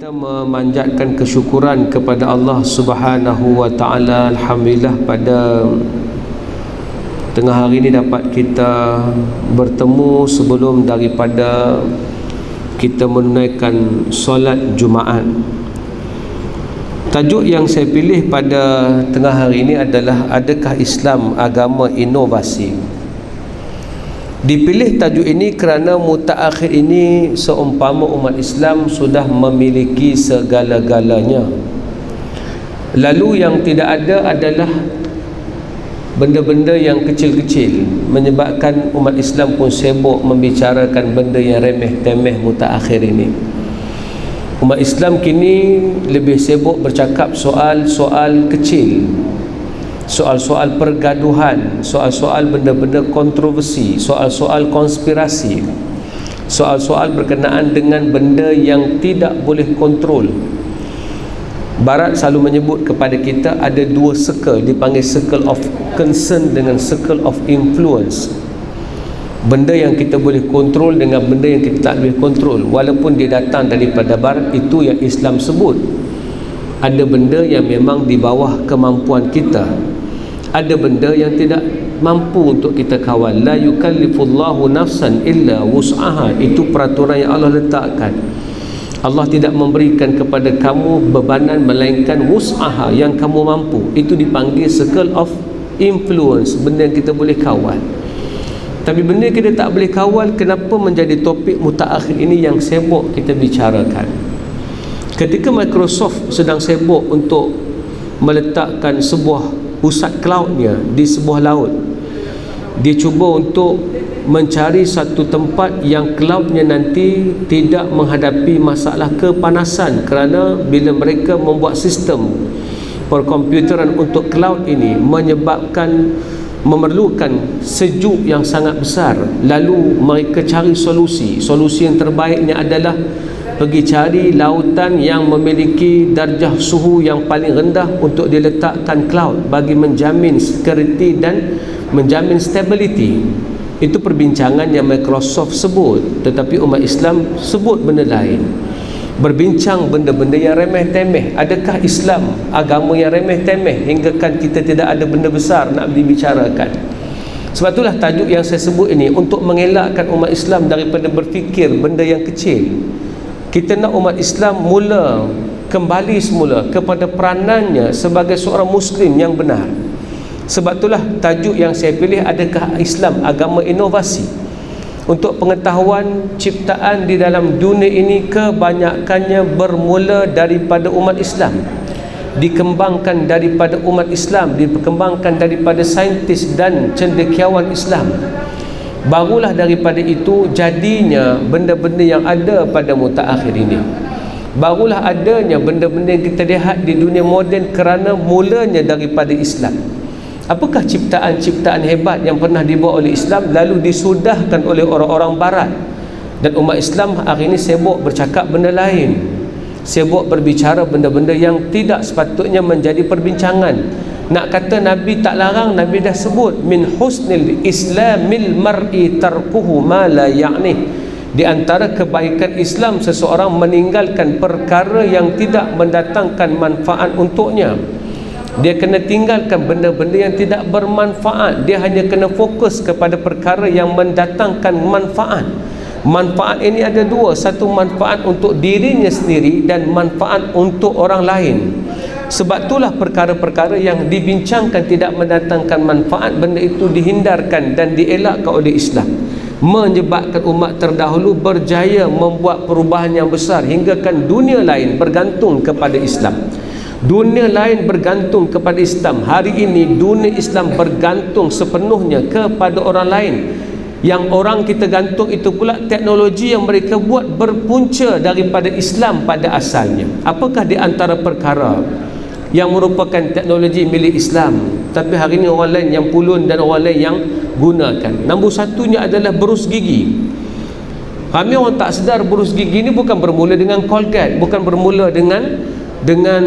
Kita memanjatkan kesyukuran kepada Allah Subhanahu wa taala. Alhamdulillah pada tengah hari ini dapat kita bertemu sebelum daripada kita menunaikan solat Jumaat. Tajuk yang saya pilih pada tengah hari ini adalah adakah Islam agama inovasi? Dipilih tajuk ini kerana mutaakhir ini seumpama umat Islam sudah memiliki segala-galanya. Lalu yang tidak ada adalah benda-benda yang kecil-kecil, menyebabkan umat Islam pun sibuk membicarakan benda yang remeh-temeh mutaakhir ini. Umat Islam kini lebih sibuk bercakap soal-soal kecil, soal-soal pergaduhan, soal-soal benda-benda kontroversi, soal-soal konspirasi, soal-soal berkenaan dengan benda yang tidak boleh kontrol. Barat selalu menyebut kepada kita ada dua circle, dipanggil circle of concern dengan circle of influence. Benda yang kita boleh kontrol dengan benda yang kita tak boleh kontrol. Walaupun dia datang daripada barat, itu yang Islam sebut. Ada benda yang memang di bawah kemampuan kita, ada benda yang tidak mampu untuk kita kawal. La yukallifullahu nafsan illa wus'aha. Itu peraturan yang Allah letakkan. Allah tidak memberikan kepada kamu bebanan melainkan wus'aha, yang kamu mampu. Itu dipanggil circle of influence, benda yang kita boleh kawal. Tapi benda yang kita tak boleh kawal, kenapa menjadi topik mutaakhir ini yang sibuk kita bicarakan? Ketika Microsoft sedang sibuk untuk meletakkan sebuah pusat cloudnya di sebuah laut, dia cuba untuk mencari satu tempat yang cloudnya nanti tidak menghadapi masalah kepanasan, kerana bila mereka membuat sistem perkomputeran untuk cloud ini memerlukan sejuk yang sangat besar. Lalu mereka cari solusi yang terbaiknya adalah pergi cari lautan yang memiliki darjah suhu yang paling rendah untuk diletakkan cloud bagi menjamin security dan menjamin stability. Itu perbincangan yang Microsoft sebut, tetapi umat Islam sebut benda lain. Berbincang benda-benda yang remeh-temeh. Adakah Islam agama yang remeh-temeh hinggakan kita tidak ada benda besar nak dibicarakan? Sebab itulah tajuk yang saya sebut ini, untuk mengelakkan umat Islam daripada berfikir benda yang kecil. Kita nak umat Islam kembali semula kepada peranannya sebagai seorang Muslim yang benar. Sebab itulah tajuk yang saya pilih, adakah Islam agama inovasi? Untuk pengetahuan, ciptaan di dalam dunia ini kebanyakannya bermula daripada umat Islam, dikembangkan daripada umat Islam, dikembangkan daripada saintis dan cendekiawan Islam. Barulah daripada itu jadinya benda-benda yang ada pada mutaakhir ini. Barulah adanya benda-benda yang kita lihat di dunia moden kerana mulanya daripada Islam. Apakah ciptaan-ciptaan hebat yang pernah dibuat oleh Islam lalu disudahkan oleh orang-orang barat? Dan umat Islam hari ini sibuk bercakap benda lain, sibuk berbicara benda-benda yang tidak sepatutnya menjadi perbincangan. Nak kata Nabi tak larang, Nabi dah sebut min husnil islamil mar'i tarkuhu ma la ya'ni. Di antara kebaikan Islam, seseorang meninggalkan perkara yang tidak mendatangkan manfaat untuknya. Dia kena tinggalkan benda-benda yang tidak bermanfaat. Dia hanya kena fokus kepada perkara yang mendatangkan manfaat. Manfaat ini ada dua, satu manfaat untuk dirinya sendiri dan manfaat untuk orang lain. Sebab itulah perkara-perkara yang dibincangkan tidak mendatangkan manfaat, benda itu dihindarkan dan dielakkan oleh Islam, menyebabkan umat terdahulu berjaya membuat perubahan yang besar hinggakan dunia lain bergantung kepada Islam. Dunia lain bergantung kepada Islam. Hari ini dunia Islam bergantung sepenuhnya kepada orang lain. Yang orang kita gantung itu pula teknologi yang mereka buat berpunca daripada Islam pada asalnya. Apakah di antara perkara yang merupakan teknologi milik Islam tapi hari ini orang lain yang pulun dan orang lain yang gunakan? Nombor satunya adalah berus gigi. Ramai orang tak sedar berus gigi ini bukan bermula dengan Colgate, bukan bermula dengan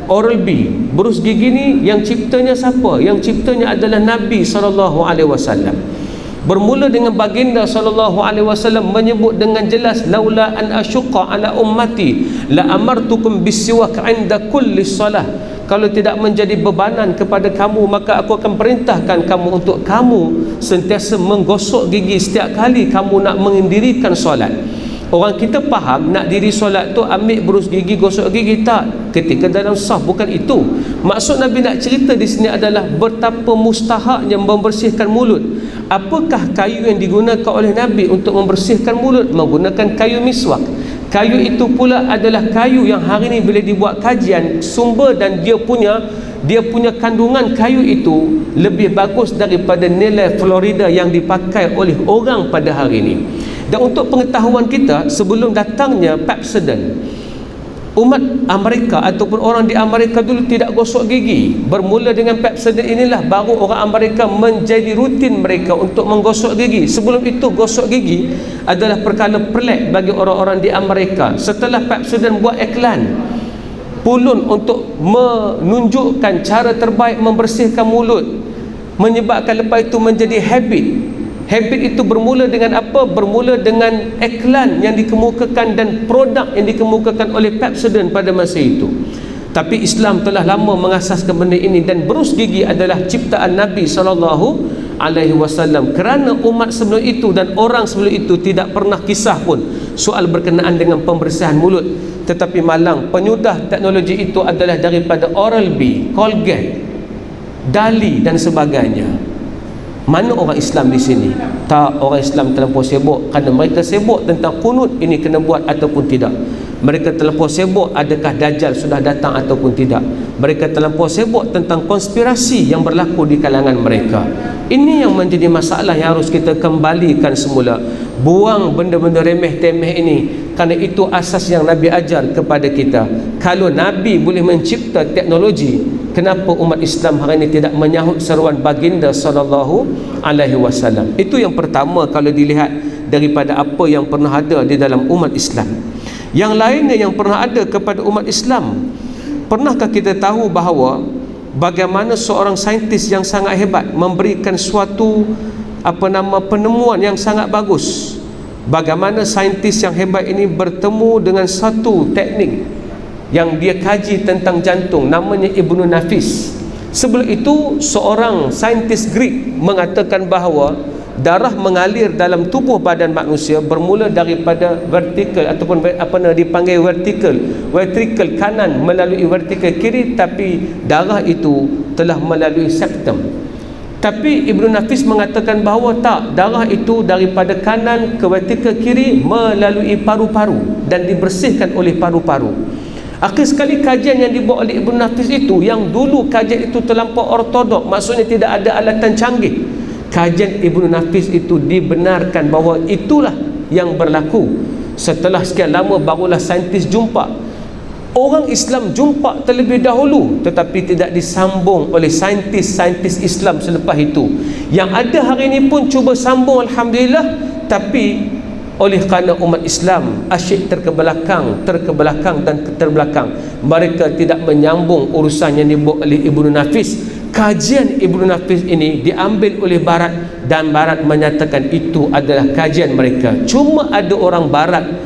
Oral-B. Berus gigi ni yang ciptanya siapa? Yang ciptanya adalah Nabi SAW. Bermula dengan baginda sallallahu alaihi wasallam menyebut dengan jelas, laula an asyqa ala ummati la amartukum bisiwak 'inda kulli salah. Kalau tidak menjadi bebanan kepada kamu, maka aku akan perintahkan kamu untuk kamu sentiasa menggosok gigi setiap kali kamu nak mendirikan solat. Orang kita faham nak diri solat tu ambil berus gigi, gosok gigi. Tak, ketika dalam sah bukan itu. Maksud Nabi nak cerita di sini adalah betapa mustahaknya membersihkan mulut. Apakah kayu yang digunakan oleh Nabi untuk membersihkan mulut? Menggunakan kayu miswak. Kayu itu pula adalah kayu yang hari ini bila dibuat kajian, sumber dan dia punya kandungan kayu itu lebih bagus daripada nilai Florida yang dipakai oleh orang pada hari ini. Dan untuk pengetahuan kita, sebelum datangnya Pepsodent, umat Amerika ataupun orang di Amerika dulu tidak gosok gigi. Bermula dengan Pepsodent inilah baru orang Amerika menjadi rutin mereka untuk menggosok gigi. Sebelum itu gosok gigi adalah perkara pelik bagi orang-orang di Amerika. Setelah Pepsodent buat iklan pulun untuk menunjukkan cara terbaik membersihkan mulut, menyebabkan lepas itu menjadi habit. Habit itu bermula dengan apa? Bermula dengan iklan yang dikemukakan dan produk yang dikemukakan oleh Pepsodent pada masa itu. Tapi Islam telah lama mengasaskan benda ini, dan berus gigi adalah ciptaan Nabi SAW. Kerana umat sebelum itu dan orang sebelum itu tidak pernah kisah pun soal berkenaan dengan pembersihan mulut. Tetapi malang penyudah teknologi itu adalah daripada Oral-B, Colgate, Dali dan sebagainya. Mana orang Islam di sini? Tak, orang Islam terlampau sibuk kerana mereka sibuk tentang kunut ini kena buat ataupun tidak. Mereka terlampau sibuk adakah Dajjal sudah datang ataupun tidak. Mereka terlampau sibuk tentang konspirasi yang berlaku di kalangan mereka. Ini yang menjadi masalah yang harus kita kembalikan semula. Buang benda-benda remeh-temeh ini, kerana itu asas yang Nabi ajar kepada kita. Kalau Nabi boleh mencipta teknologi, kenapa umat Islam hari ini tidak menyahut seruan baginda sallallahu alaihi wasallam? Itu yang pertama kalau dilihat daripada apa yang pernah ada di dalam umat Islam. Yang lainnya yang pernah ada kepada umat Islam, pernahkah kita tahu bahawa bagaimana seorang saintis yang sangat hebat memberikan suatu penemuan yang sangat bagus? Bagaimana saintis yang hebat ini bertemu dengan satu teknik yang dia kaji tentang jantung, namanya Ibnu Nafis. Sebelum itu seorang saintis Greek mengatakan bahawa darah mengalir dalam tubuh badan manusia bermula daripada vertikal ataupun dipanggil vertikal kanan melalui vertikal kiri, tapi darah itu telah melalui septum. Tapi Ibnu Nafis mengatakan bahawa tak, darah itu daripada kanan ke vertikal kiri melalui paru-paru dan dibersihkan oleh paru-paru. Akhir sekali kajian yang dibuat oleh Ibnu Nafis itu, yang dulu kajian itu terlampau ortodok, maksudnya tidak ada alatan canggih, kajian Ibnu Nafis itu dibenarkan bahawa itulah yang berlaku. Setelah sekian lama barulah saintis jumpa. Orang Islam jumpa terlebih dahulu, tetapi tidak disambung oleh saintis-saintis Islam selepas itu. Yang ada hari ini pun cuba sambung, alhamdulillah, tapi oleh kerana umat Islam asyik terkebelakang dan terbelakang, mereka tidak menyambung urusan yang dibuat oleh Ibnu Nafis. Kajian Ibnu Nafis ini diambil oleh Barat, dan Barat menyatakan itu adalah kajian mereka. Cuma ada orang Barat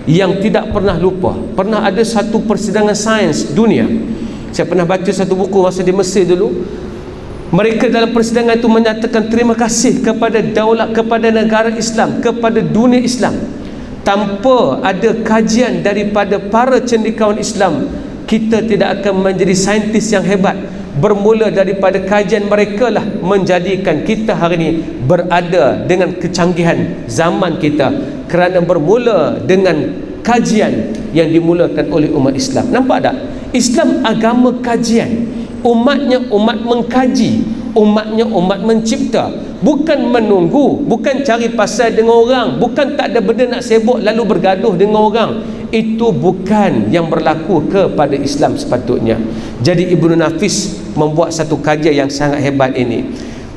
yang tidak pernah lupa. Pernah ada satu persidangan sains dunia, saya pernah baca satu buku masa di Mesir dulu. Mereka dalam persidangan itu menyatakan terima kasih kepada daulat, kepada negara Islam, kepada dunia Islam. Tanpa ada kajian daripada para cendekiawan Islam, kita tidak akan menjadi saintis yang hebat. Bermula daripada kajian mereka lah menjadikan kita hari ini berada dengan kecanggihan zaman kita, kerana bermula dengan kajian yang dimulakan oleh umat Islam. Nampak tak? Islam agama kajian. Umatnya umat mengkaji, umatnya umat mencipta, bukan menunggu, bukan cari pasal dengan orang, bukan tak ada benda nak sibuk lalu bergaduh dengan orang. Itu bukan yang berlaku kepada Islam sepatutnya. Jadi Ibnu Nafis membuat satu kajian yang sangat hebat ini.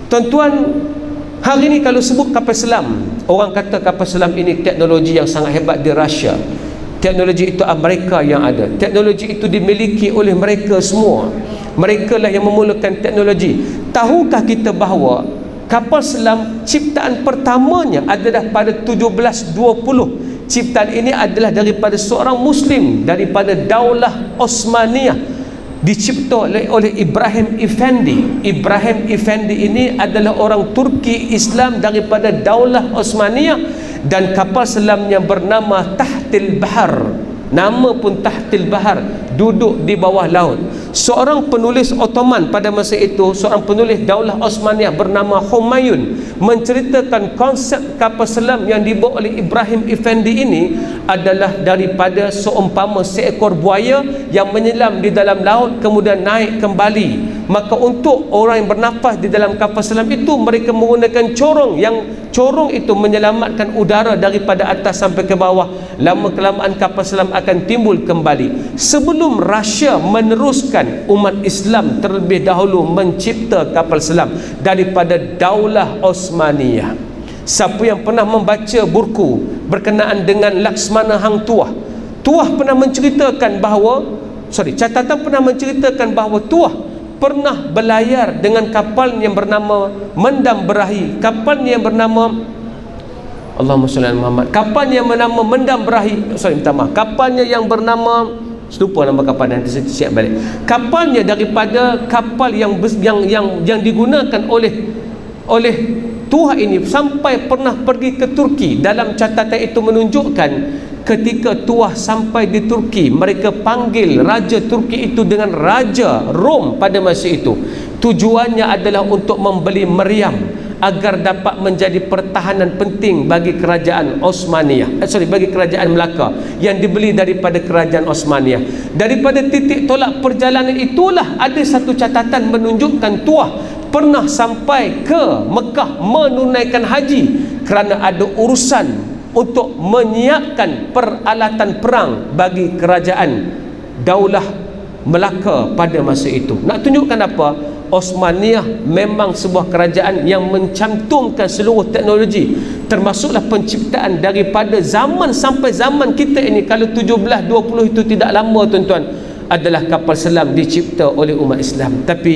Tuan-tuan, hari ini kalau sebut kapal selam, orang kata kapal selam ini teknologi yang sangat hebat di Rusia. Teknologi itu Amerika yang ada. Teknologi itu dimiliki oleh mereka semua. Mereka lah yang memulakan teknologi. Tahukah kita bahawa Kapal selam ciptaan pertamanya adalah pada 1720. Ciptaan ini adalah daripada seorang Muslim, daripada Daulah Osmaniyah, dicipta oleh Ibrahim Effendi. Ibrahim Effendi ini adalah orang Turki Islam daripada Daulah Osmaniyah, dan kapal selamnya bernama Tahtil Bahar. Nama pun Tahtil Bahar, duduk di bawah laut. Seorang penulis Ottoman pada masa itu, seorang penulis Daulah Osmaniyah bernama Humayun, menceritakan konsep kapal selam yang dibawa oleh Ibrahim Effendi ini adalah daripada seumpama seekor buaya yang menyelam di dalam laut kemudian naik kembali. Maka untuk orang yang bernafas di dalam kapal selam itu, mereka menggunakan corong, yang corong itu menyelamatkan udara daripada atas sampai ke bawah. Lama kelamaan kapal selam akan timbul kembali. Sebelum Rusia meneruskan, umat Islam terlebih dahulu mencipta kapal selam daripada Daulah Osmaniyah. Siapa yang pernah membaca buku berkenaan dengan Laksmana Hang Tuah, Tuah pernah menceritakan bahawa, catatan pernah menceritakan bahawa Tuah pernah berlayar dengan kapal yang bernama Mendam Berahi. Kapal yang bernama Allahumma shalli ala Muhammad. Kapalnya yang bernama Mendam Berahi. Kapalnya yang bernama, lupa nama kapal, nanti saya siap balik. Kapalnya daripada kapal yang digunakan oleh Tuah ini sampai pernah pergi ke Turki. Dalam catatan itu menunjukkan ketika Tuah sampai di Turki, mereka panggil Raja Turki itu dengan Raja Rom pada masa itu. Tujuannya adalah untuk membeli meriam agar dapat menjadi pertahanan penting bagi kerajaan Osmaniyah, bagi kerajaan Melaka yang dibeli daripada kerajaan Osmaniyah. Daripada titik tolak perjalanan itulah ada satu catatan menunjukkan Tuah pernah sampai ke Mekah menunaikan haji kerana ada urusan untuk menyiapkan peralatan perang bagi kerajaan Daulah Melaka pada masa itu. Nak tunjukkan apa? Osmaniyah memang sebuah kerajaan yang mencantumkan seluruh teknologi, termasuklah penciptaan daripada zaman sampai zaman kita ini. Kalau 1720 itu tidak lama tuan-tuan, adalah kapal selam dicipta oleh umat Islam. Tapi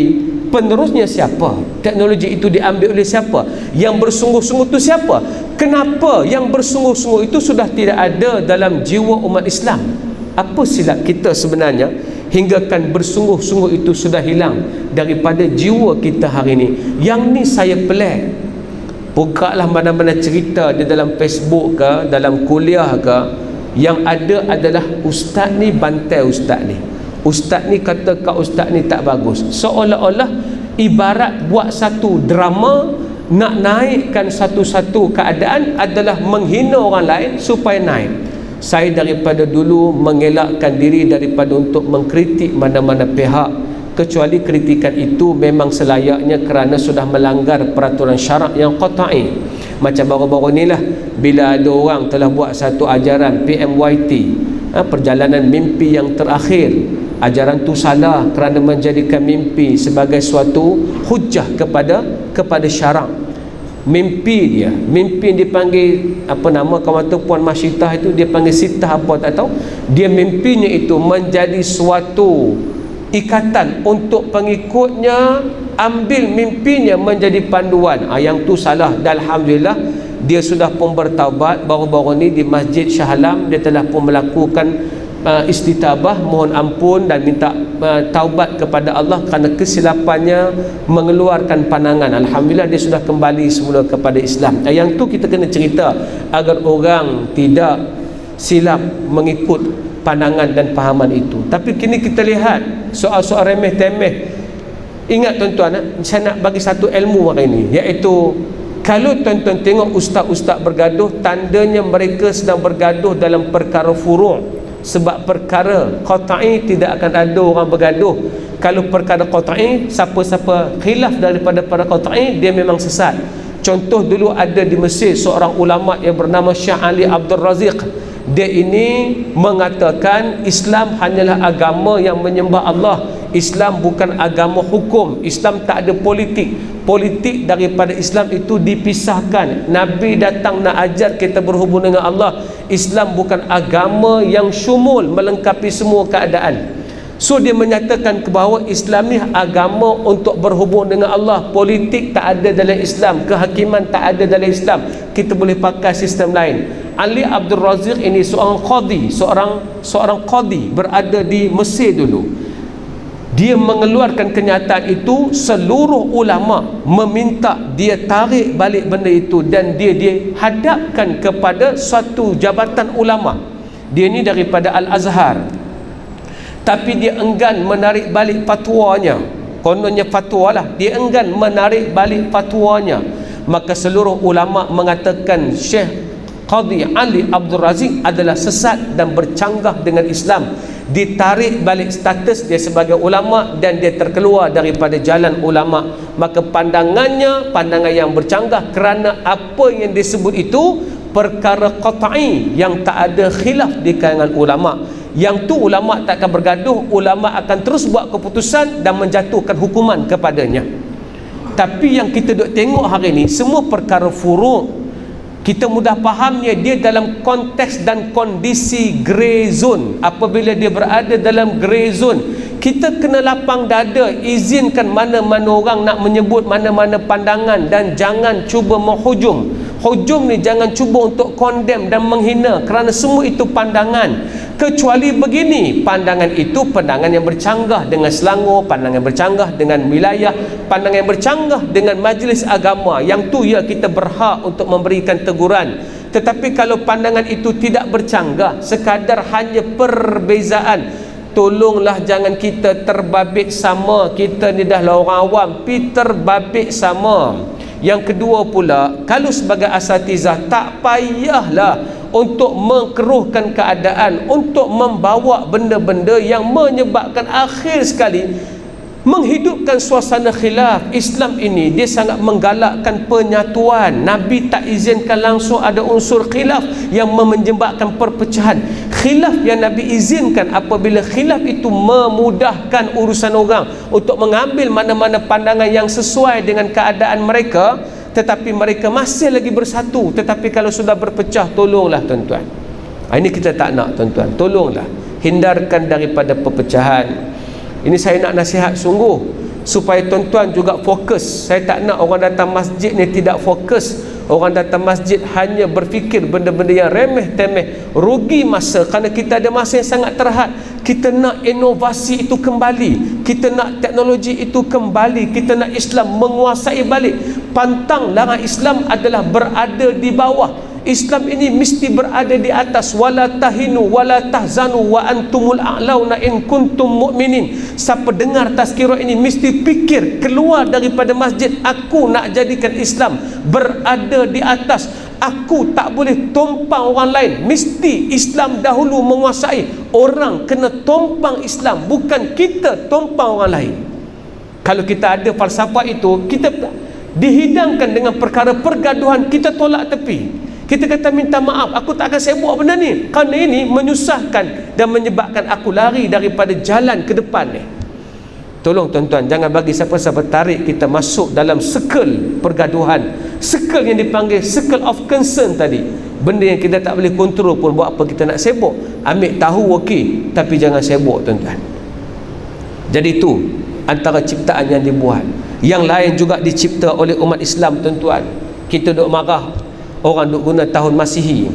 penerusnya siapa? Teknologi itu diambil oleh siapa? Yang bersungguh-sungguh itu siapa? Kenapa yang bersungguh-sungguh itu sudah tidak ada dalam jiwa umat Islam? Apa silap kita sebenarnya hinggakan bersungguh-sungguh itu sudah hilang daripada jiwa kita hari ini? Yang ni saya pelik. Bukalah mana-mana cerita di dalam Facebook ke, dalam kuliah ke, yang ada adalah ustaz ni bantai ustaz ni, ustaz ni kata kat ustaz ni tak bagus. Seolah-olah ibarat buat satu drama, nak naikkan satu-satu keadaan adalah menghina orang lain supaya naik. Saya daripada dulu mengelakkan diri daripada untuk mengkritik mana-mana pihak, kecuali kritikan itu memang selayaknya kerana sudah melanggar peraturan syarak yang qat'i. Macam baru-baru ni lah, bila ada orang telah buat satu ajaran PMYT, perjalanan mimpi yang terakhir, ajaran tu salah kerana menjadikan mimpi sebagai suatu hujah kepada syarak. Mimpi yang dipanggil apa nama kawan tu Puan Masyitah itu, dia panggil sitah apa tak tahu, dia mimpinya itu menjadi suatu ikatan untuk pengikutnya ambil mimpinya menjadi panduan. Yang tu salah, dan alhamdulillah dia sudah pun bertaubat. Baru-baru ni di Masjid Shah Alam dia telah pun melakukan istitabah, mohon ampun dan minta taubat kepada Allah kerana kesilapannya mengeluarkan pandangan. Alhamdulillah dia sudah kembali semula kepada Islam. Yang tu kita kena cerita agar orang tidak silap mengikut pandangan dan pahaman itu. Tapi kini kita lihat soal-soal remeh-temeh. Ingat tuan-tuan, saya nak bagi satu ilmu hari ini, iaitu kalau tuan-tuan tengok ustaz-ustaz bergaduh, tandanya mereka sedang bergaduh dalam perkara furu'. Sebab perkara qat'i tidak akan ada orang bergaduh. Kalau perkara qat'i, siapa-siapa khilaf daripada para qat'i, dia memang sesat. Contoh dulu ada di Mesir seorang ulama yang bernama Syekh Ali Abdul Raziq. Dia ini mengatakan Islam hanyalah agama yang menyembah Allah. Islam bukan agama hukum. Islam tak ada politik. Politik daripada Islam itu dipisahkan. Nabi datang nak ajar kita berhubung dengan Allah. Islam bukan agama yang syumul, melengkapi semua keadaan. So dia menyatakan bahawa Islam ni agama untuk berhubung dengan Allah. Politik tak ada dalam Islam, kehakiman tak ada dalam Islam, kita boleh pakai sistem lain. Ali Abdul Raziq ini seorang qadi, seorang qadi berada di Mesir dulu. Dia mengeluarkan kenyataan itu, seluruh ulama meminta dia tarik balik benda itu, dan dia hadapkan kepada suatu jabatan ulama. Dia ni daripada Al-Azhar, tapi dia enggan menarik balik fatwanya. Kononnya fatwa lah, dia enggan menarik balik fatwanya. Maka seluruh ulama mengatakan Syekh Qadi Ali Abdul Raziq adalah sesat dan bercanggah dengan Islam. Ditarik balik status dia sebagai ulama dan dia terkeluar daripada jalan ulama. Maka pandangan yang bercanggah, kerana apa yang disebut itu perkara qat'i yang tak ada khilaf di kalangan ulama. Yang tu ulama tak akan bergaduh, ulama akan terus buat keputusan dan menjatuhkan hukuman kepadanya. Tapi yang kita duk tengok hari ni semua perkara furu', kita mudah fahamnya dia dalam konteks dan kondisi grey zone. Apabila dia berada dalam grey zone, kita kena lapang dada, izinkan mana-mana orang nak menyebut mana-mana pandangan, dan jangan cuba menghujung. Hujung ni jangan cuba untuk condemn dan menghina, kerana semua itu pandangan. Kecuali begini, pandangan itu pandangan yang bercanggah dengan Selangor, pandangan yang bercanggah dengan wilayah, pandangan yang bercanggah dengan majlis agama. Yang tu ya kita berhak untuk memberikan teguran. Tetapi kalau pandangan itu tidak bercanggah, sekadar hanya perbezaan, tolonglah jangan kita terbabit sama. Kita ni dah lah orang awam, pi terbabit sama. Yang kedua pula, kalau sebagai asatizah tak payahlah untuk mengkeruhkan keadaan, untuk membawa benda-benda yang menyebabkan akhir sekali menghidupkan suasana khilaf. Islam ini dia sangat menggalakkan penyatuan. Nabi tak izinkan langsung ada unsur khilaf yang menyebabkan perpecahan. Khilaf yang Nabi izinkan apabila khilaf itu memudahkan urusan orang untuk mengambil mana-mana pandangan yang sesuai dengan keadaan mereka, tetapi mereka masih lagi bersatu. Tetapi kalau sudah berpecah, tolonglah tuan-tuan. Ini kita tak nak tuan-tuan. Tolonglah hindarkan daripada perpecahan. Ini saya nak nasihat sungguh supaya tuan-tuan juga fokus. Saya tak nak orang datang masjid ni tidak fokus. Orang datang masjid hanya berfikir benda-benda yang remeh-temeh, rugi masa, kerana kita ada masa yang sangat terhad. Kita nak inovasi itu kembali, kita nak teknologi itu kembali, kita nak Islam menguasai balik. Pantang larang Islam adalah berada di bawah. Islam ini mesti berada di atas. Wala tahinu wala tahzanu wa antumul a'launa in kuntum mu'minin. Siapa dengar tazkirah ini mesti fikir keluar daripada masjid, aku nak jadikan Islam berada di atas. Aku tak boleh tumpang orang lain, mesti Islam dahulu menguasai. Orang kena tumpang Islam, bukan kita tumpang orang lain. Kalau kita ada falsafah itu, kita dihidangkan dengan perkara pergaduhan, kita tolak tepi. Kita kata minta maaf, aku tak akan sibuk benda ni, kerana ini menyusahkan dan menyebabkan aku lari daripada jalan ke depan ni. Tolong tuan-tuan, jangan bagi siapa-siapa tarik kita masuk dalam circle pergaduhan, circle yang dipanggil circle of concern tadi. Benda yang kita tak boleh kontrol pun, buat apa kita nak sibuk? Ambil tahu okey, tapi jangan sibuk tuan-tuan. Jadi itu antara ciptaan yang dibuat. Yang lain juga dicipta oleh umat Islam tuan-tuan. Kita duk marah orang duk guna tahun Masihi,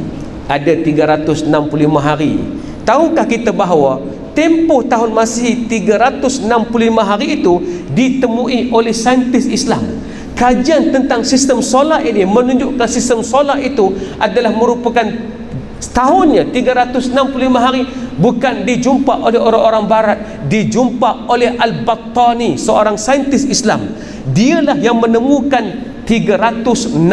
ada 365 hari. Tahukah kita bahawa tempoh tahun Masihi 365 hari itu ditemui oleh saintis Islam. Kajian tentang sistem solar ini menunjukkan sistem solar itu adalah merupakan tahunnya 365 hari, bukan dijumpa oleh orang-orang barat, dijumpa oleh Al-Battani, seorang saintis Islam. Dialah yang menemukan 365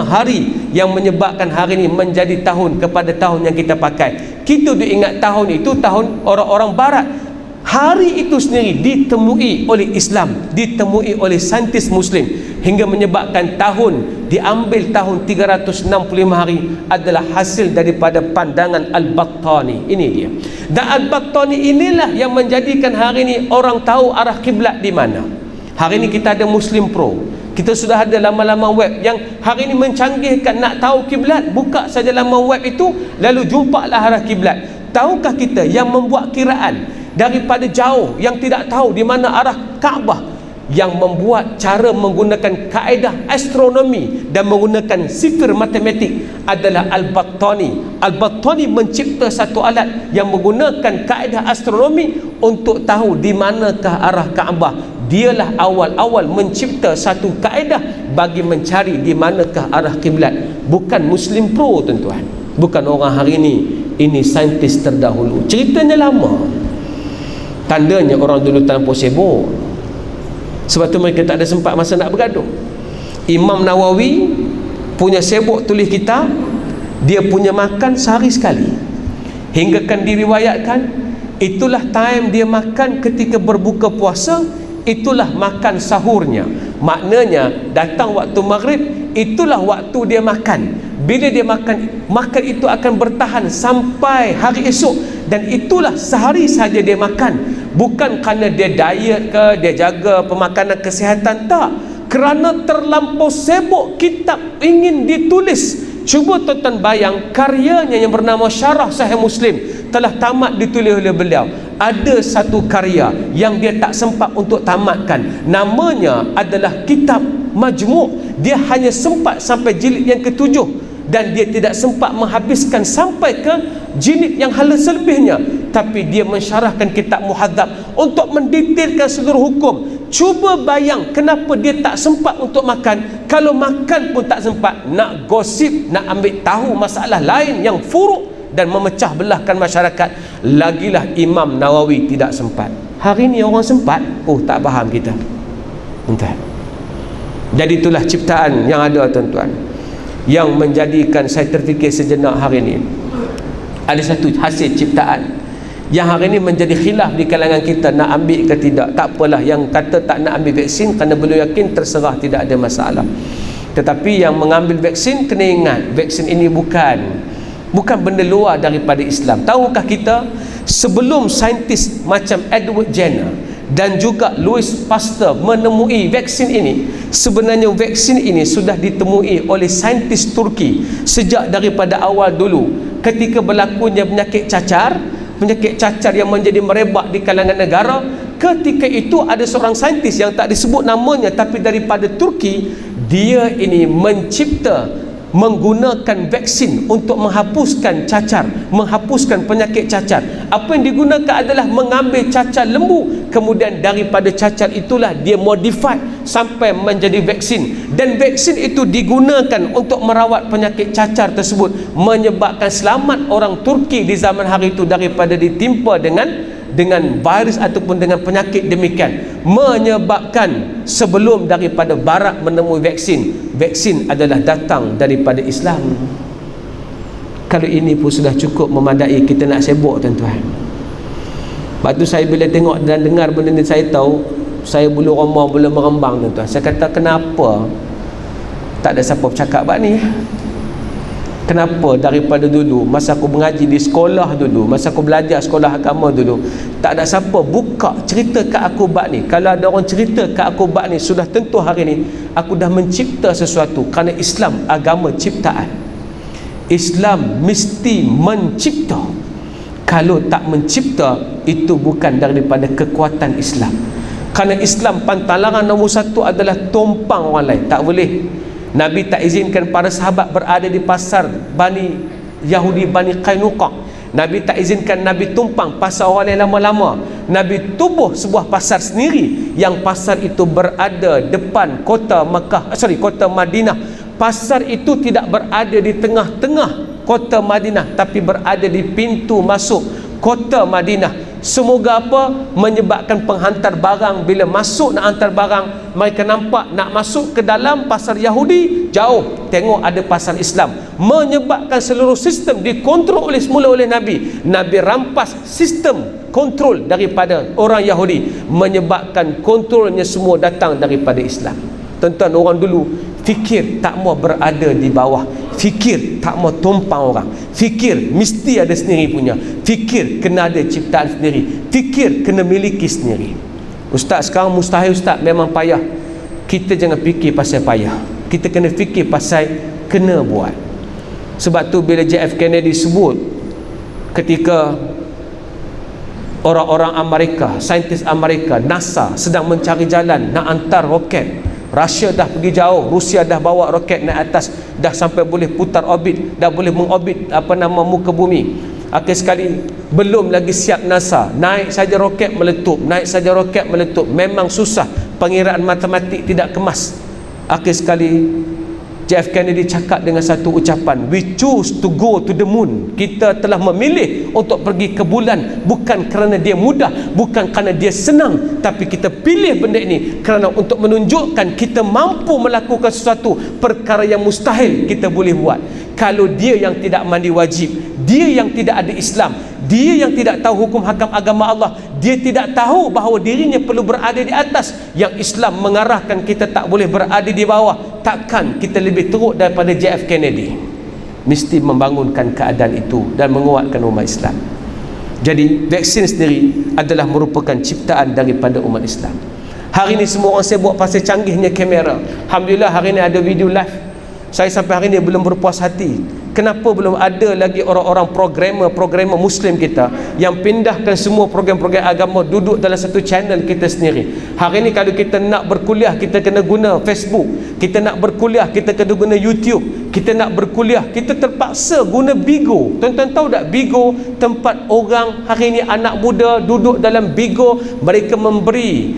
hari yang menyebabkan hari ini menjadi tahun kepada tahun yang kita pakai. Kita dah ingat tahun itu tahun orang-orang barat. Hari itu sendiri ditemui oleh Islam, ditemui oleh saintis Muslim, hingga menyebabkan tahun diambil tahun 365 hari adalah hasil daripada pandangan Al-Battani. Ini dia. Dan Al-Battani inilah yang menjadikan hari ini orang tahu arah kiblat di mana. Hari ini kita ada Muslim Pro. Kita sudah ada laman-laman web yang hari ini mencanggihkan. Nak tahu kiblat, buka saja laman web itu, lalu jumpalah arah kiblat. Tahukah kita yang membuat kiraan, daripada jauh, yang tidak tahu di mana arah Kaabah, yang membuat cara menggunakan kaedah astronomi dan menggunakan sifir matematik adalah Al-Battani. Al-Battani mencipta satu alat yang menggunakan kaedah astronomi untuk tahu di manakah arah Kaabah. Dialah awal-awal mencipta satu kaedah bagi mencari di manakah arah kiblat. Bukan Muslim Pro, tuan-tuan, bukan orang hari ini. Ini saintis terdahulu, ceritanya lama. Tandanya orang dulu terlampau sibuk, sebab tu mereka tak ada sempat masa nak bergaduh. Imam Nawawi punya sibuk tulis kitab, dia punya makan sehari sekali. Hinggakan diriwayatkan, itulah time dia makan ketika berbuka puasa, itulah makan sahurnya. Maknanya datang waktu maghrib, itulah waktu dia makan. Bila dia makan, makan itu akan bertahan sampai hari esok, dan itulah sehari saja dia makan. Bukan kerana dia diet ke, dia jaga pemakanan kesihatan, tak. Kerana terlampau sibuk kitab ingin ditulis. Cuba tuan-tuan bayang, karyanya yang bernama Syarah Sahih Muslim telah tamat ditulis oleh beliau. Ada satu karya yang dia tak sempat untuk tamatkan, namanya adalah kitab Majmu'. Dia hanya sempat sampai jilid yang ke-7, dan dia tidak sempat menghabiskan sampai ke jilid yang selebihnya. Tapi dia mensyarahkan kitab Muhadzab untuk mendetailkan seluruh hukum. Cuba bayang kenapa dia tak sempat untuk makan. Kalau makan pun tak sempat, nak gosip, nak ambil tahu masalah lain yang furuk dan memecah belahkan masyarakat, lagilah Imam Nawawi tidak sempat. Hari ni orang sempat, oh tak faham kita. Entah. Jadi itulah ciptaan yang ada, tuan-tuan, yang menjadikan saya terfikir sejenak hari ini. Ada satu hasil ciptaan yang hari ini menjadi khilaf di kalangan kita, nak ambil ke tidak. Tak apalah, yang kata tak nak ambil vaksin kerana belum yakin, terserah, tidak ada masalah. Tetapi yang mengambil vaksin kena ingat, vaksin ini bukan benda luar daripada Islam. Tahukah kita, sebelum saintis macam Edward Jenner dan juga Louis Pasteur menemui vaksin ini, sebenarnya vaksin ini sudah ditemui oleh saintis Turki sejak daripada awal dulu. Ketika berlakunya penyakit cacar yang menjadi merebak di kalangan negara, ketika itu ada seorang saintis yang tak disebut namanya, tapi daripada Turki, dia ini mencipta, menggunakan vaksin untuk menghapuskan cacar, menghapuskan penyakit cacar. Apa yang digunakan adalah mengambil cacar lembu, kemudian daripada cacar itulah dia modify sampai menjadi vaksin, dan vaksin itu digunakan untuk merawat penyakit cacar tersebut, menyebabkan selamat orang Turki di zaman hari itu daripada ditimpa dengan virus ataupun dengan penyakit demikian, menyebabkan sebelum daripada barat menemui vaksin adalah datang daripada Islam. Kalau ini pun sudah cukup memadai kita nak sibuk, tuan-tuan. Lepas tu saya bila tengok dan dengar benda ni, saya tahu, saya bulu roma boleh merembang, tuan-tuan. Saya kata, kenapa tak ada siapa bercakap bab ni? Kenapa daripada dulu, masa aku mengaji di sekolah dulu, masa aku belajar sekolah agama dulu, tak ada siapa buka cerita kat aku bab ni? Kalau ada orang cerita kat aku bab ni, sudah tentu hari ni aku dah mencipta sesuatu. Kerana Islam agama ciptaan. Islam mesti mencipta. Kalau tak mencipta, itu bukan daripada kekuatan Islam. Kerana Islam pantalangan nombor satu adalah tumpang orang lain. Tak boleh. Nabi tak izinkan para sahabat berada di pasar Bani Yahudi, Bani Qainuqa. Nabi tak izinkan Nabi tumpang pasar orang lain lama-lama. Nabi tubuh sebuah pasar sendiri, yang pasar itu berada depan kota kota Madinah. Pasar itu tidak berada di tengah-tengah kota Madinah, tapi berada di pintu masuk kota Madinah. Semoga apa? Menyebabkan penghantar barang bila masuk nak hantar barang, mereka nampak nak masuk ke dalam pasar Yahudi, jauh tengok ada pasar Islam. Menyebabkan seluruh sistem dikontrol semula oleh Nabi. Nabi rampas sistem kontrol daripada orang Yahudi, menyebabkan kontrolnya semua datang daripada Islam. Tuan-tuan, orang dulu fikir tak mau berada di bawah, fikir tak mau tumpang orang, fikir mesti ada sendiri punya, fikir kena ada ciptaan sendiri, fikir kena miliki sendiri. Ustaz sekarang mustahil, ustaz memang payah. Kita jangan fikir pasal payah, kita kena fikir pasal kena buat. Sebab tu bila JF Kennedy sebut ketika orang-orang Amerika, saintis Amerika, NASA sedang mencari jalan nak hantar roket. Russia dah pergi jauh, Rusia dah bawa roket naik atas, dah sampai boleh putar orbit, dah boleh mengorbit muka bumi. Akhir sekali belum lagi siap NASA, naik saja roket meletup, naik saja roket meletup. Memang susah, pengiraan matematik tidak kemas. Akhir sekali JF Kennedy cakap dengan satu ucapan, we choose to go to the moon. Kita telah memilih untuk pergi ke bulan, bukan kerana dia mudah, bukan kerana dia senang, tapi kita pilih benda ini kerana untuk menunjukkan kita mampu melakukan sesuatu perkara yang mustahil kita boleh buat. Kalau dia yang tidak mandi wajib, dia yang tidak ada Islam, dia yang tidak tahu hukum hakam agama Allah, dia tidak tahu bahawa dirinya perlu berada di atas, yang Islam mengarahkan kita tak boleh berada di bawah, takkan kita lebih teruk daripada JF Kennedy? Mesti membangunkan keadaan itu dan menguatkan umat Islam. Jadi vaksin sendiri adalah merupakan ciptaan daripada umat Islam. Hari ini semua orang sibuk pasal canggihnya kamera. Alhamdulillah hari ini ada video live. Saya sampai hari ini belum berpuas hati. Kenapa belum ada lagi orang-orang programmer Muslim kita yang pindahkan semua program-program agama duduk dalam satu channel kita sendiri. Hari ini kalau kita nak berkuliah, kita kena guna Facebook. Kita nak berkuliah, kita kena guna YouTube. Kita nak berkuliah, kita terpaksa guna Bigo. Tuan-tuan tahu tak, Bigo tempat orang hari ini anak muda duduk dalam Bigo, mereka memberi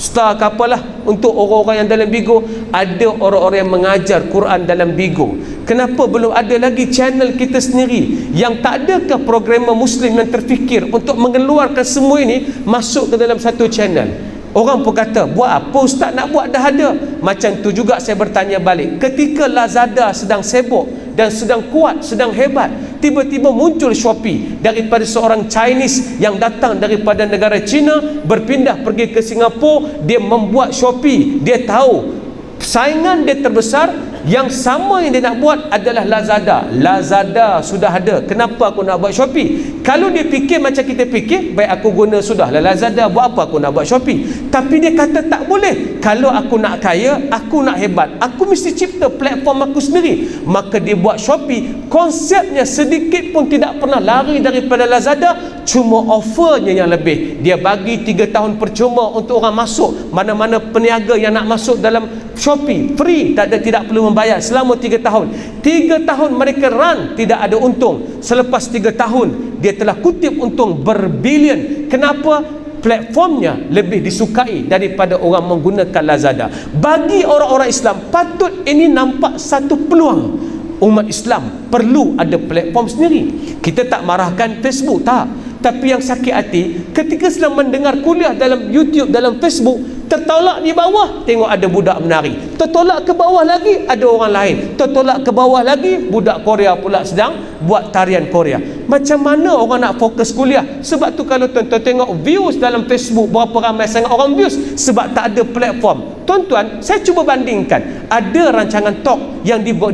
star ke apalah untuk orang-orang yang dalam Bigo. Ada orang-orang yang mengajar Quran dalam Bigo. Kenapa belum ada lagi channel kita sendiri? Yang tak adakah programmer Muslim yang terfikir untuk mengeluarkan semua ini masuk ke dalam satu channel? Orang pun kata, buat apa ustaz nak buat, dah ada. Macam tu juga saya bertanya balik, ketika Lazada sedang sibuk dan sedang kuat, sedang hebat, tiba-tiba muncul Shopee daripada seorang Chinese yang datang daripada negara China, berpindah pergi ke Singapura. Dia membuat Shopee. Dia tahu saingan dia terbesar yang sama yang dia nak buat adalah Lazada. Lazada sudah ada, kenapa aku nak buat Shopee? Kalau dia fikir macam kita fikir, baik aku guna sudahlah Lazada, buat apa aku nak buat Shopee? Tapi dia kata tak boleh. Kalau aku nak kaya, aku nak hebat, aku mesti cipta platform aku sendiri. Maka dia buat Shopee. Konsepnya sedikit pun tidak pernah lari daripada Lazada, cuma offernya yang lebih. Dia bagi 3 tahun percuma untuk orang masuk. Mana-mana peniaga yang nak masuk dalam Shopee, free, tidak perlu membayar selama 3 tahun. 3 tahun mereka run, tidak ada untung. Selepas 3 tahun dia telah kutip untung berbilion. Kenapa? Platformnya lebih disukai daripada orang menggunakan Lazada. Bagi orang-orang Islam, patut ini nampak satu peluang. Umat Islam perlu ada platform sendiri. Kita tak marahkan Facebook, tak. Tapi yang sakit hati, ketika sedang mendengar kuliah dalam YouTube, dalam Facebook, tertolak di bawah tengok ada budak menari, tertolak ke bawah lagi ada orang lain, tertolak ke bawah lagi budak Korea pula sedang buat tarian Korea. Macam mana orang nak fokus kuliah? Sebab tu kalau tuan-tuan tengok views dalam Facebook, berapa ramai sangat orang views, sebab tak ada platform. Tuan-tuan, saya cuba bandingkan, ada rancangan talk yang dibuat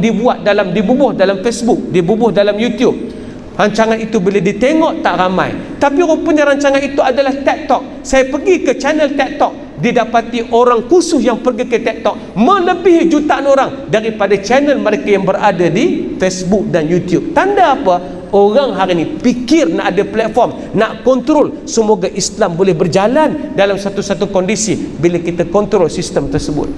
dibubuh dalam Facebook, dibubuh dalam YouTube. Rancangan itu boleh ditengok tak ramai, tapi rupanya rancangan itu adalah TED Talk. Saya pergi ke channel TED Talk, didapati orang khusus yang pergi ke TED Talk melebihi jutaan orang daripada channel mereka yang berada di Facebook dan YouTube. Tanda apa? Orang hari ini fikir nak ada platform, nak kontrol. Semoga Islam boleh berjalan dalam satu-satu kondisi bila kita kontrol sistem tersebut.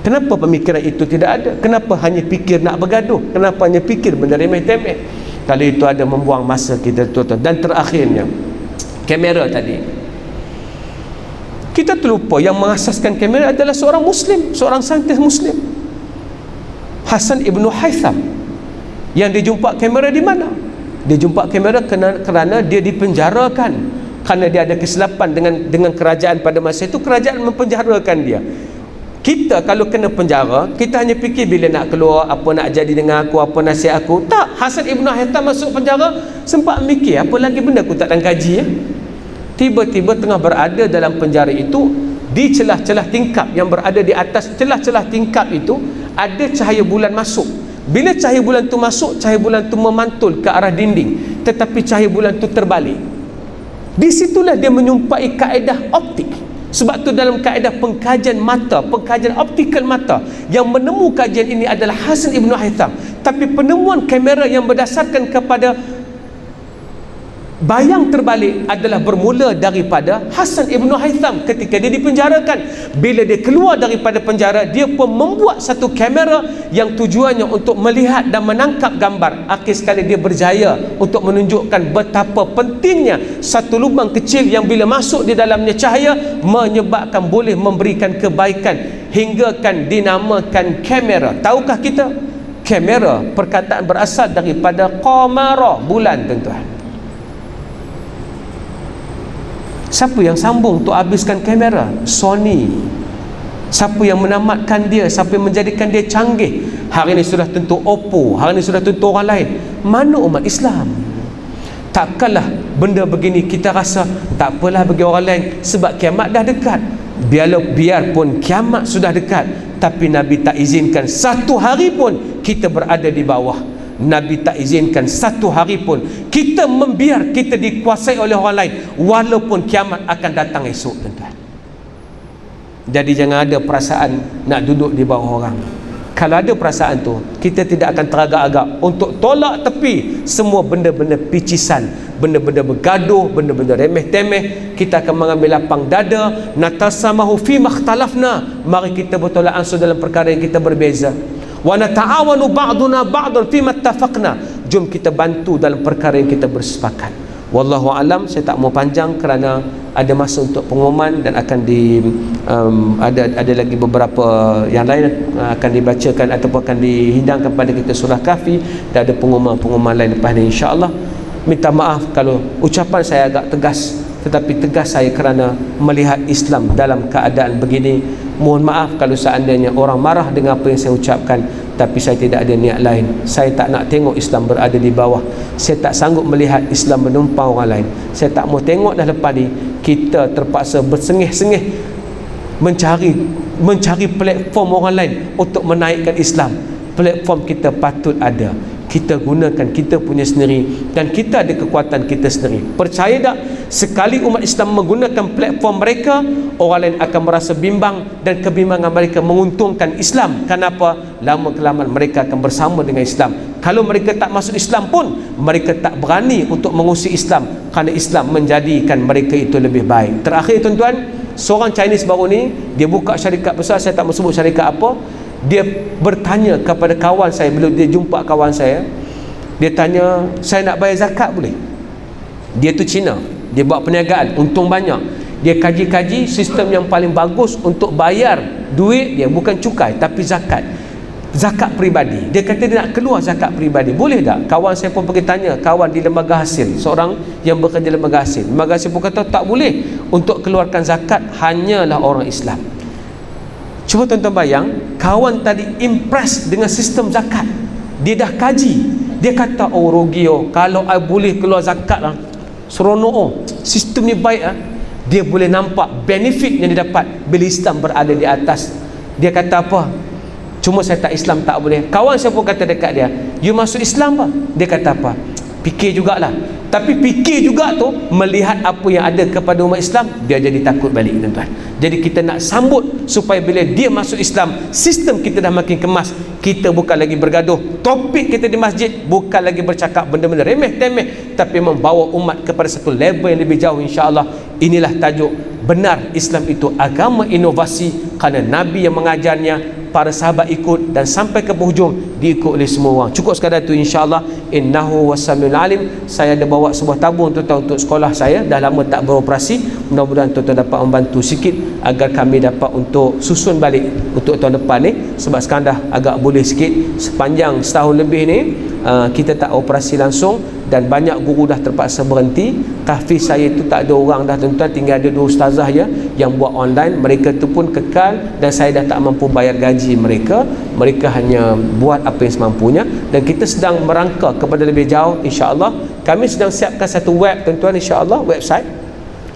Kenapa pemikiran itu tidak ada? Kenapa hanya fikir nak bergaduh? Kenapa hanya fikir benda remeh-temeh? Kalau itu ada membuang masa kita, tuan-tuan. Dan terakhirnya, kamera tadi, kita terlupa yang mengasaskan kamera adalah seorang Muslim, seorang saintis Muslim, Hasan Ibn Haytham. Yang dia jumpa kamera di mana? Dia jumpa kamera kerana dia dipenjarakan, kerana dia ada kesilapan dengan kerajaan pada masa itu. Kerajaan mempenjarakan dia. Kita kalau kena penjara, kita hanya fikir bila nak keluar, apa nak jadi dengan aku, apa nasihat aku. Tak, Hasan Ibn Haytham masuk penjara, sempat mikir apa lagi benda aku tak dan kaji. Tiba-tiba tengah berada dalam penjara itu, di celah-celah tingkap yang berada di atas celah-celah tingkap itu, ada cahaya bulan masuk. Bila cahaya bulan tu masuk, cahaya bulan tu memantul ke arah dinding, tetapi cahaya bulan tu terbalik. Di situlah dia menyumpai kaedah optik. Sebab tu dalam kaedah pengkajian mata, pengkajian optikal mata, yang menemu kajian ini adalah Hasan Ibn Haytham. Tapi penemuan kamera yang berdasarkan kepada Bayang terbalik adalah bermula daripada Hasan Ibn Haytham ketika dia dipenjarakan. Bila dia keluar daripada penjara, dia pun membuat satu kamera yang tujuannya untuk melihat dan menangkap gambar. Akhir sekali dia berjaya untuk menunjukkan betapa pentingnya satu lubang kecil yang bila masuk di dalamnya cahaya menyebabkan boleh memberikan kebaikan, hingga kan dinamakan kamera. Tahukah kita? Kamera perkataan berasal daripada qamara, bulan, tuan-tuan. Siapa yang sambung untuk habiskan kamera? Sony. Siapa yang menamatkan dia? Siapa yang menjadikan dia canggih? Hari ini sudah tentu Oppo, hari ini sudah tentu orang lain. Mana umat Islam? Takkanlah benda begini kita rasa tak apalah bagi orang lain sebab kiamat dah dekat. Biarpun kiamat sudah dekat, tapi Nabi tak izinkan satu hari pun kita berada di bawah. Nabi tak izinkan satu hari pun kita membiar kita dikuasai oleh orang lain, walaupun kiamat akan datang esok, tuan-tuan. Jadi jangan ada perasaan nak duduk di bawah orang. Kalau ada perasaan tu, kita tidak akan teragak-agak untuk tolak tepi semua benda-benda picisan, benda-benda bergaduh, benda-benda remeh-temeh. Kita akan mengambil lapang dada, natasamahu fi makhtalafna, mari kita bertolak ansur dalam perkara yang kita berbeza. Wa nata'awanu ba'duna ba'dan fi mattafaqna, jom kita bantu dalam perkara yang kita bersepakat. Wallahu alam. Saya tak mau panjang kerana ada masa untuk pengumuman dan akan ada lagi beberapa yang lain akan dibacakan ataupun akan dihidangkan pada kita surah Kahfi, dan ada pengumuman lain lepas ni insya-Allah. Minta maaf kalau ucapan saya agak tegas, tetapi tegas saya kerana melihat Islam dalam keadaan begini. Mohon maaf kalau seandainya orang marah dengan apa yang saya ucapkan, tapi saya tidak ada niat lain. Saya tak nak tengok Islam berada di bawah. Saya tak sanggup melihat Islam menumpang orang lain. Saya tak mau tengok dah lepas ni kita terpaksa bersengih-sengih mencari platform orang lain untuk menaikkan Islam. Platform kita patut ada, kita gunakan kita punya sendiri, dan kita ada kekuatan kita sendiri. Percaya tak, sekali umat Islam menggunakan platform mereka, orang lain akan merasa bimbang, dan kebimbangan mereka menguntungkan Islam. Kenapa? Lama kelamaan mereka akan bersama dengan Islam. Kalau mereka tak masuk Islam pun, mereka tak berani untuk mengusik Islam, kerana Islam menjadikan mereka itu lebih baik. Terakhir, tuan-tuan, seorang Chinese baru ni, dia buka syarikat besar, saya tak mahu sebut syarikat apa. Dia bertanya kepada kawan saya, bila dia jumpa kawan saya, dia tanya, saya nak bayar zakat boleh? Dia tu Cina, dia buat perniagaan, untung banyak. Dia kaji-kaji sistem yang paling bagus untuk bayar duit dia, bukan cukai tapi zakat. Zakat peribadi. Dia kata dia nak keluar zakat peribadi, boleh tak? Kawan saya pun pergi tanya kawan di lembaga hasil, seorang yang bekerja lembaga hasil. Lembaga hasil pun kata tak boleh, untuk keluarkan zakat hanyalah orang Islam. Cuba tuan-tuan bayang, kawan tadi impress dengan sistem zakat. Dia dah kaji. Dia kata, oh rugi oh, kalau I boleh keluar zakat lah, seronok oh, sistem ni baik lah. Dia boleh nampak benefit yang dia dapat bila Islam berada di atas. Dia kata apa? Cuma saya tak Islam tak boleh. Kawan saya pun kata dekat dia, you masuk Islam apa? Dia kata apa? Fikir jugalah. Tapi fikir juga tu, melihat apa yang ada kepada umat Islam, dia jadi takut balik, tuan-tuan. Jadi kita nak sambut supaya bila dia masuk Islam, sistem kita dah makin kemas. Kita bukan lagi bergaduh, topik kita di masjid bukan lagi bercakap benda-benda remeh-temeh, tapi membawa umat kepada satu level yang lebih jauh, insya-Allah. Inilah tajuk benar Islam itu agama inovasi, kerana Nabi yang mengajarnya, para sahabat ikut, dan sampai ke penghujung diikut oleh semua orang. Cukup sekadar itu, insya-Allah. Innahu wasamiul alim. Saya ada bawa sebuah tabung tuan-tuan untuk sekolah saya, dah lama tak beroperasi. Mudah-mudahan tuan-tuan dapat membantu sikit agar kami dapat untuk susun balik untuk tahun depan ni, sebab sekarang dah agak boleh sikit. Sepanjang setahun lebih ni kita tak operasi langsung, dan banyak guru dah terpaksa berhenti. Tahfiz saya tu tak ada orang dah, tuan-tuan, tinggal ada 2 ustazah ya yang buat online. Mereka tu pun kekal, dan saya dah tak mampu bayar gaji mereka. Mereka hanya buat apa yang semampunya, dan kita sedang merangka kepada lebih jauh, insya-Allah. Kami sedang siapkan satu web, tuan-tuan, insya-Allah, website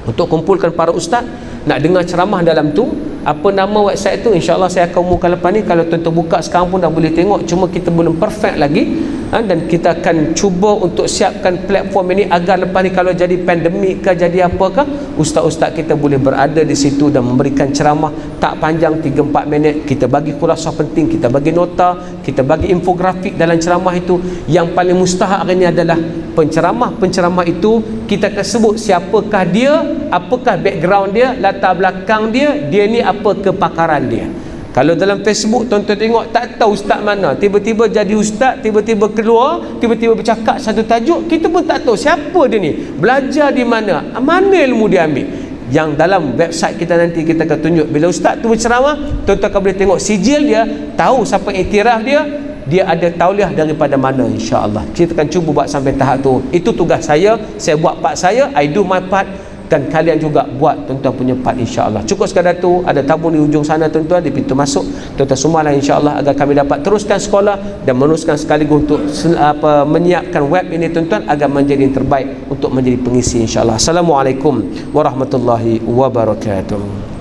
untuk kumpulkan para ustaz nak dengar ceramah dalam tu. Apa nama website tu, insya-Allah saya akan umumkan lepas ni. Kalau tuan-tuan buka sekarang pun dah boleh tengok, cuma kita belum perfect lagi. Dan kita akan cuba untuk siapkan platform ini agar lepas ni kalau jadi pandemik ke jadi apakah, ustaz-ustaz kita boleh berada di situ dan memberikan ceramah tak panjang 3-4 minit, kita bagi kulasah penting, kita bagi nota, kita bagi infografik dalam ceramah itu. Yang paling mustahak hari ini adalah penceramah itu kita akan sebut siapakah dia, apakah background dia, latar belakang dia ni apa kepakaran dia. Kalau dalam Facebook tuan-tuan tengok, tak tahu ustaz mana, tiba-tiba jadi ustaz, tiba-tiba keluar, tiba-tiba bercakap satu tajuk, kita pun tak tahu siapa dia ni, belajar di mana, mana ilmu dia ambil. Yang dalam website kita nanti kita akan tunjuk, bila ustaz tu berceramah, tuan-tuan akan boleh tengok sijil dia, tahu siapa iktiraf dia ada tauliah daripada mana, insya-Allah. Kita akan cuba buat sampai tahap tu. Itu tugas saya buat part saya, I do my part, dan kalian juga buat tuan-tuan punya part, insya-Allah. Cukup sekadar tu. Ada tabung di ujung sana tuan-tuan, di pintu masuk. Tuan-tuan semualah insya-Allah, agar kami dapat teruskan sekolah dan meneruskan sekaligus untuk menyiapkan web ini tuan-tuan, agar menjadi yang terbaik untuk menjadi pengisi, insya-Allah. Assalamualaikum warahmatullahi wabarakatuh.